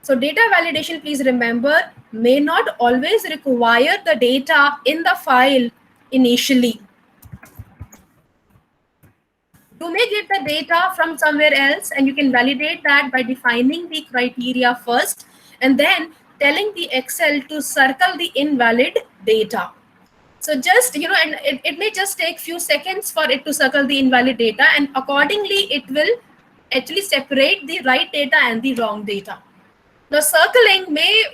So data validation, please remember, may not always require the data in the file initially. You may get the data from somewhere else, and you can validate that by defining the criteria first and then telling the Excel to circle the invalid data. So just, and it may just take few seconds for it to circle the invalid data, and accordingly it will actually separate the right data and the wrong data. Now circling may,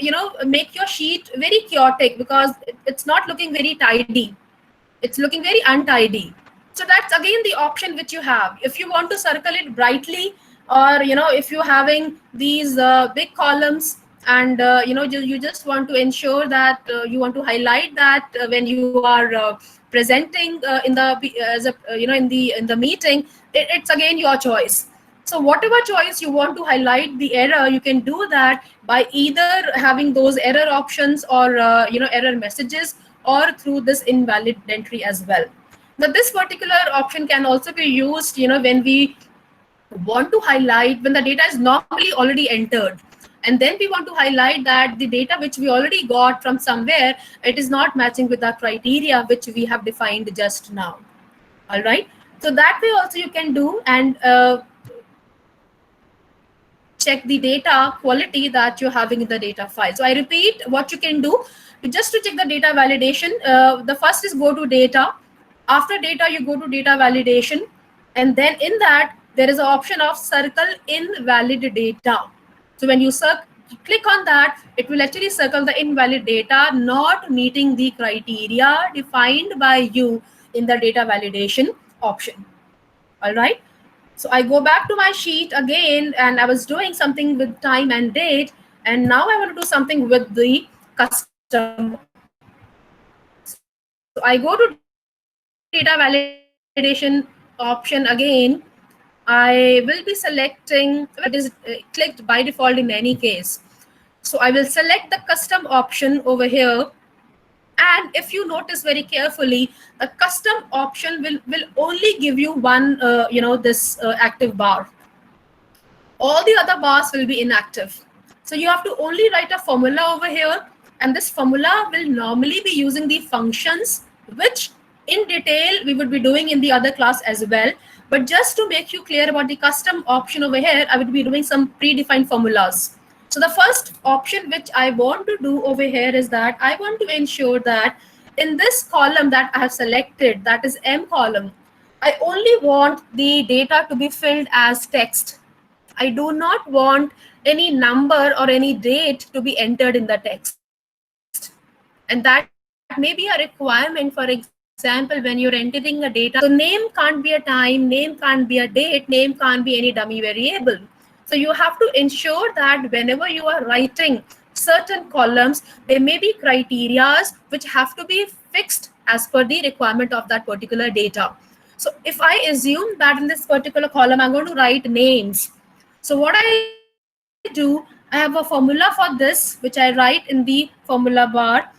make your sheet very chaotic because it's not looking very tidy. It's looking very untidy. So that's again the option which you have. If you want to circle it brightly, or if you're having these big columns, and you just want to ensure that you want to highlight that when you are presenting in the as a in the meeting, it's again your choice. So whatever choice you want to highlight the error, you can do that by either having those error options, or error messages, or through this invalid entry as well. Now this particular option can also be used when we want to highlight when the data is normally already entered, and then we want to highlight that the data which we already got from somewhere, it is not matching with the criteria which we have defined just now. All right, so that way also you can do, and check the data quality that you're having in the data file. So I repeat, what you can do just to check the data validation, the first is go to data. After data, you go to data validation, and then in that there is an option of circle invalid data. So when you click on that, it will actually circle the invalid data not meeting the criteria defined by you in the data validation option. All right, so I go back to my sheet again, and I was doing something with time and date, and now I want to do something with the custom. So I go to data validation option again. I will be selecting, it is clicked by default in any case. So I will select the custom option over here. And if you notice very carefully, the custom option will only give you one, this active bar. All the other bars will be inactive. So you have to only write a formula over here, and this formula will normally be using the functions, which in detail we would be doing in the other class as well. But just to make you clear about the custom option over here, I would be doing some predefined formulas. So the first option which I want to do over here is that I want to ensure that in this column that I have selected, that is M column, I only want the data to be filled as text. I do not want any number or any date to be entered in the text. And that may be a requirement, for example, when you're entering a data. So name can't be a time, name can't be a date, name can't be any dummy variable. So you have to ensure that whenever you are writing certain columns, there may be criterias which have to be fixed as per the requirement of that particular data. So if I assume that in this particular column, I'm going to write names. So what I do, I have a formula for this, which I write in the formula bar.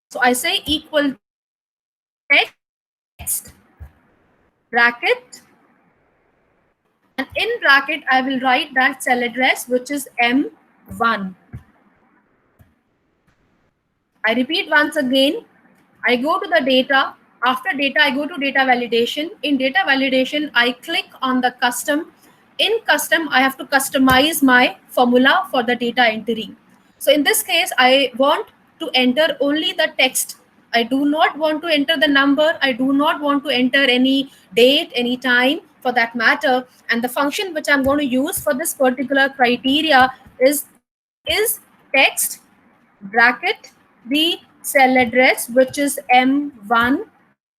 So I say equal to text, bracket, and in bracket, I will write that cell address, which is M1. I repeat once again, I go to the data. After data, I go to data validation. In data validation, I click on the custom. In custom, I have to customize my formula for the data entry. So in this case, I want to enter only the text. I do not want to enter the number. I do not want to enter any date, any time for that matter. And the function which I'm going to use for this particular criteria is text bracket the cell address, which is M1.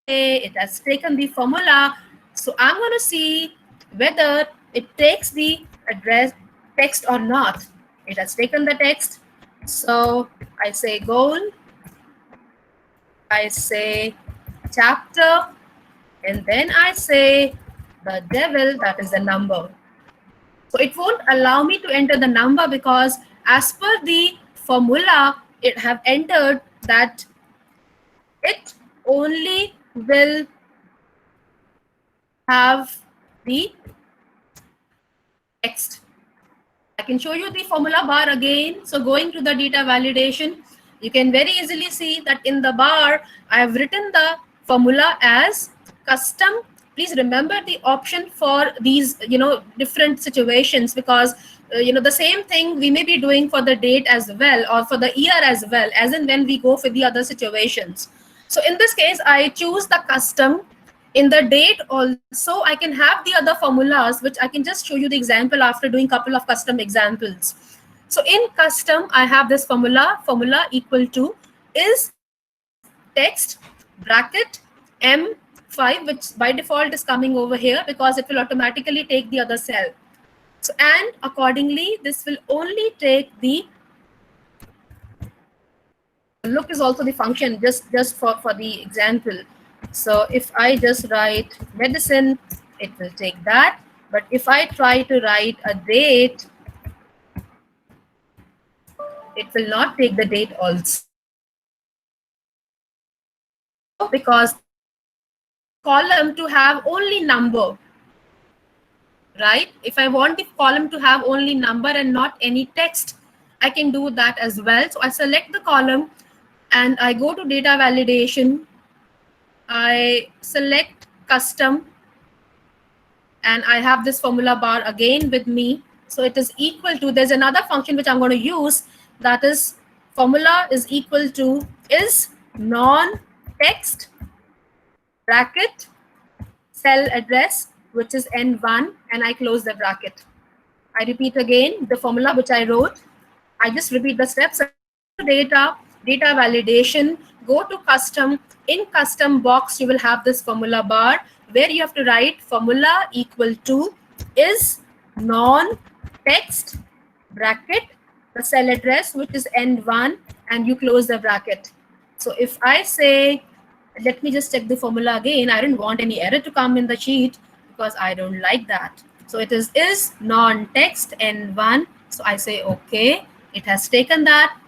It has taken the formula. So I'm going to see whether it takes the address text or not. It has taken the text. So I say goal, I say chapter, and then I say the devil, that is the number. So it won't allow me to enter the number because as per the formula, it have entered that it only will have the text. can show you the formula bar again. So going to the data validation, you can very easily see that in the bar, I have written the formula as custom. Please remember the option for these, different situations, because the same thing we may be doing for the date as well, or for the year as well, as in when we go for the other situations. So in this case, I choose the custom. In the date also, I can have the other formulas, which I can just show you the example after doing couple of custom examples. So in custom, I have this formula equal to is text bracket M5, which by default is coming over here because it will automatically take the other cell. So, and accordingly, this will only take the look is also the function, just for the example. So if I just write medicine, it will take that. But if I try to write a date, it will not take the date also, because column to have only number, right? If I want the column to have only number and not any text, I can do that as well. So I select the column and I go to data validation. I select custom and I have this formula bar again with me. So it is equal to, there's another function which I'm going to use, that is formula is equal to is non-text bracket cell address, which is N1, and I close the bracket. I repeat again the formula which I wrote. I just repeat the steps. Data validation, go to custom. In custom box, you will have this formula bar where you have to write formula equal to is non-text bracket the cell address, which is N1, and you close the bracket. So if I say, let me just check the formula again. I didn't want any error to come in the sheet because I don't like that. So it is non-text N1. So I say, okay, it has taken that.